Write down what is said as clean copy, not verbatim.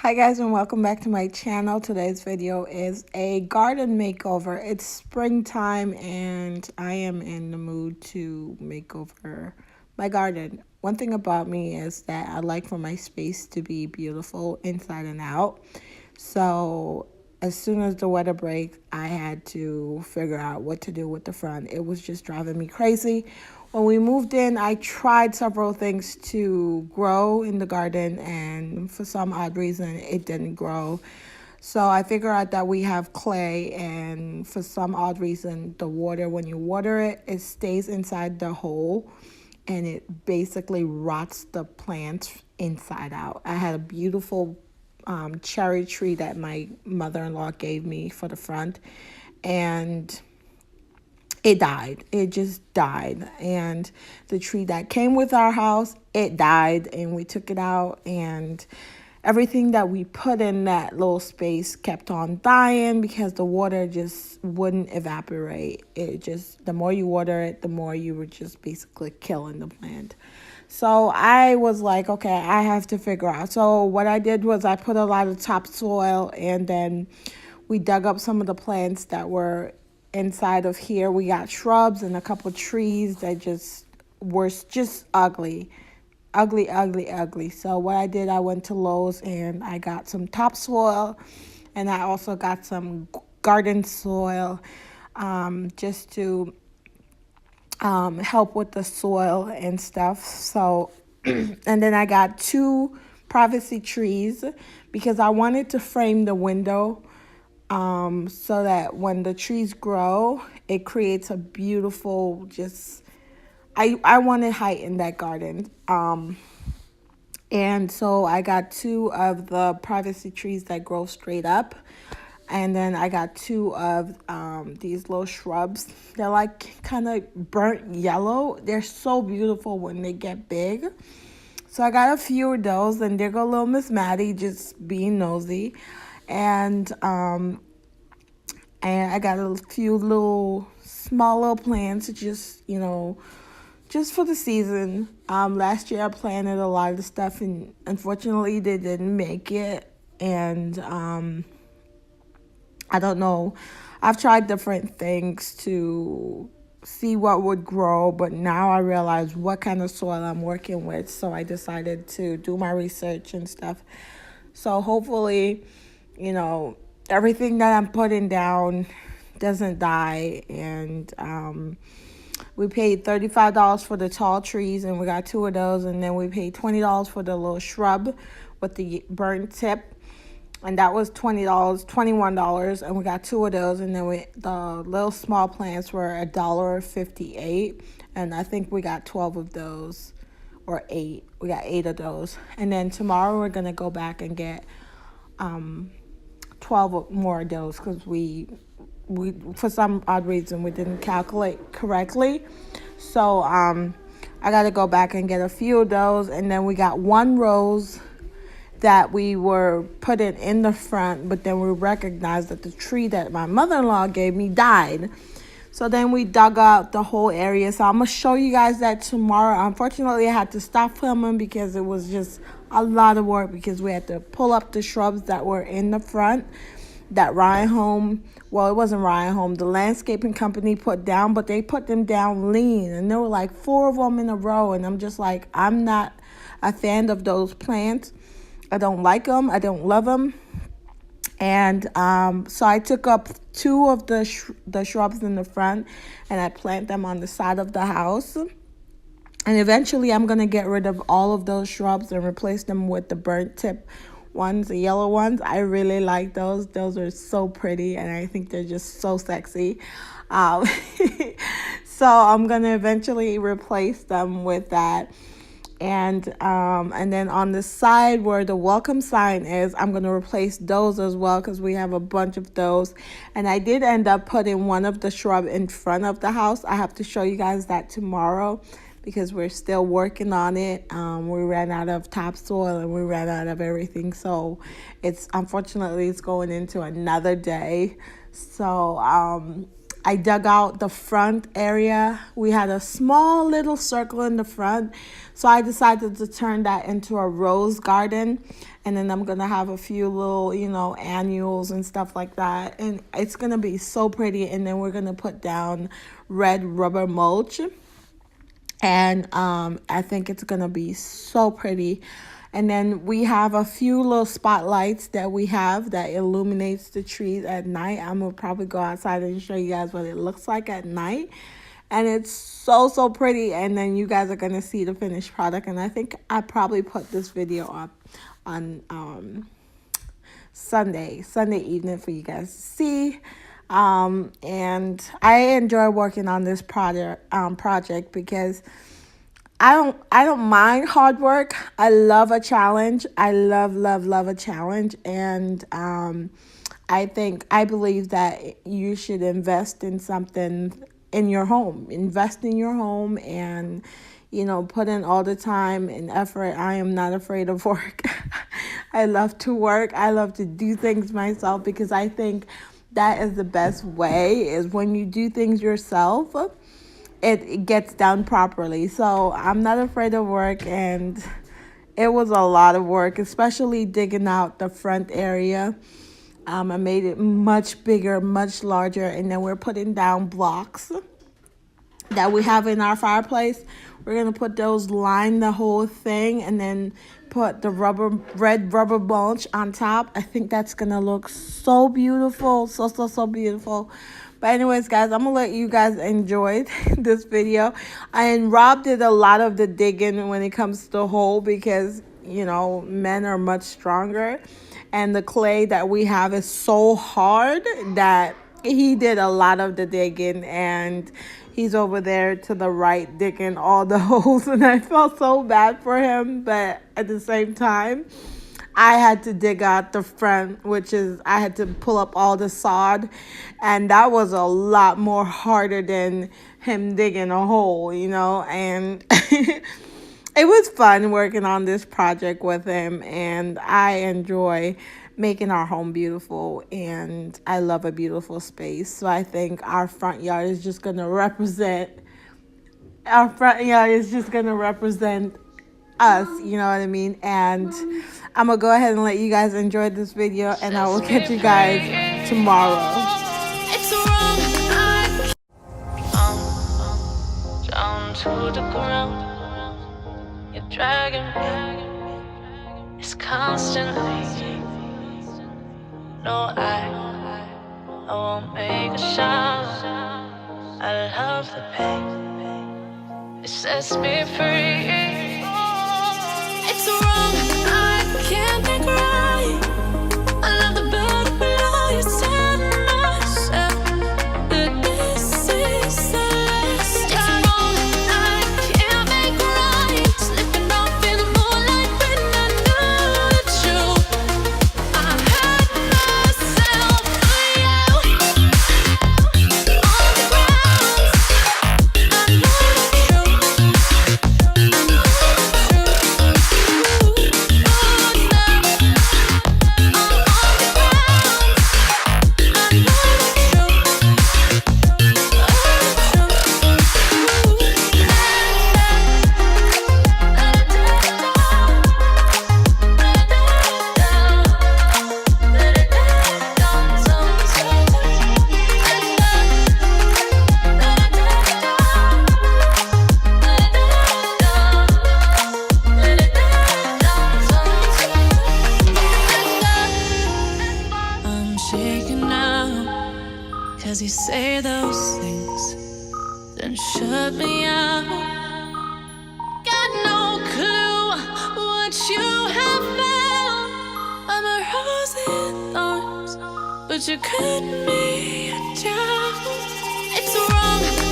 Hi guys, and welcome back to my channel. Today's video is a garden makeover. It's springtime and I am in the mood to make over my garden. One thing about me is that I like for my space to be beautiful inside and out. So as soon as the weather breaks, I had to figure out what to do with the front. It was just driving me crazy. When we moved in, I tried several things to grow in the garden, and for some odd reason, it didn't grow. So I figured out that we have clay, and for some odd reason, the water, when you water it, it stays inside the hole, and it basically rots the plant inside out. I had a beautiful cherry tree that my mother-in-law gave me for the front, and it died. It just died. And the tree that came with our house, it died, and we took it out, and everything that we put in that little space kept on dying because the water just wouldn't evaporate. It just, the more you water it, the more you were just basically killing the plant. So I was like, okay, I have to figure out. So what I did was I put a lot of topsoil, and then we dug up some of the plants that were inside of here. We got shrubs and a couple trees that just were just ugly. Ugly, ugly, ugly. So what I did, I went to Lowe's and I got some topsoil, and I also got some garden soil just to help with the soil and stuff. So, and then I got two privacy trees because I wanted to frame the window so that when the trees grow, it creates a beautiful, just, I wanted height in that garden. And so I got two of the privacy trees that grow straight up. And then I got two of these little shrubs. They're like kind of burnt yellow. They're so beautiful when they get big. So I got a few of those, and there go little Miss Maddie just being nosy. And I got a few little small little plants, just, just for the season. Last year I planted a lot of stuff, and unfortunately they didn't make it. And I don't know. I've tried different things to see what would grow, but now I realize what kind of soil I'm working with. So I decided to do my research and stuff. So hopefully, everything that I'm putting down doesn't die. And we paid $35 for the tall trees, and we got two of those. And then we paid $20 for the little shrub with the burnt tip, and that was $21, and we got two of those. And then the little small plants were $1.58, and I think we got 12 of those, or 8. We got 8 of those. And then tomorrow we're gonna go back and get 12 more of those because we for some odd reason we didn't calculate correctly. So I gotta go back and get a few of those. And then we got one rose that we were putting in the front, but then we recognized that the tree that my mother-in-law gave me died. So then we dug out the whole area. So I'm going to show you guys that tomorrow. Unfortunately, I had to stop filming because it was just a lot of work, because we had to pull up the shrubs that were in the front that Ryan Home, well, it wasn't Ryan Home, the landscaping company put down, but they put them down lean. And there were like 4 of them in a row. And I'm just like, I'm not a fan of those plants. I don't like them. I don't love them. And so I took up 2 of the shrubs in the front, and I plant them on the side of the house. And eventually I'm going to get rid of all of those shrubs and replace them with the burnt tip ones, the yellow ones. I really like those. Those are so pretty, and I think they're just so sexy. So I'm going to eventually replace them with that. And then on the side where the welcome sign is, I'm going to replace those as well, because we have a bunch of those. And I did end up putting one of the shrub in front of the house. I have to show you guys that tomorrow because we're still working on it. We ran out of topsoil and we ran out of everything. So unfortunately it's going into another day. So I dug out the front area. We had a small little circle in the front, so I decided to turn that into a rose garden. And then I'm gonna have a few little, annuals and stuff like that, and it's gonna be so pretty. And then we're gonna put down red rubber mulch, and I think it's gonna be so pretty. And then we have a few little spotlights that we have that illuminates the trees at night. I'm gonna probably go outside and show you guys what it looks like at night. And it's so pretty. And then you guys are gonna see the finished product. And I think I probably put this video up on Sunday evening for you guys to see. And I enjoy working on this project because I don't mind hard work. I love a challenge. I love a challenge. And I believe that you should invest in something in your home. Invest in your home and put in all the time and effort. I am not afraid of work. I love to work. I love to do things myself because I think that is the best way, is when you do things yourself, it gets done properly. So I'm not afraid of work, and it was a lot of work, especially digging out the front area. I made it much bigger, much larger, and then we're putting down blocks that we have in our fireplace. We're gonna put those, line the whole thing, and then put the red rubber mulch on top. I think that's gonna look so beautiful, so beautiful. But anyways, guys, I'm gonna let you guys enjoy this video. And Rob did a lot of the digging when it comes to the hole because men are much stronger, and the clay that we have is so hard that he did a lot of the digging, and he's over there to the right digging all the holes. And I felt so bad for him, but at the same time, I had to dig out the front, which is I had to pull up all the sod, and that was a lot more harder than him digging a hole, and it was fun working on this project with him, and I enjoy making our home beautiful, and I love a beautiful space. So I think our front yard is just going to represent us, you know what I mean? And I'm going to go ahead and let you guys enjoy this video, and I will catch you guys tomorrow. Down to the ground, you're dragging me, it's constantly. No, I won't make a sound. I love the pain, it sets me free. It's wrong, I can't think right. I love the bird below you, telling myself that this is the last. It's wrong, I can't make right. Slipping off in the moonlight when I knew the truth. I hurt myself for you. On the ground, I know the truth. Cause you say those things, then shut me out. Got no clue what you have found. I'm a rose in thorns, but you cut me down. It's wrong.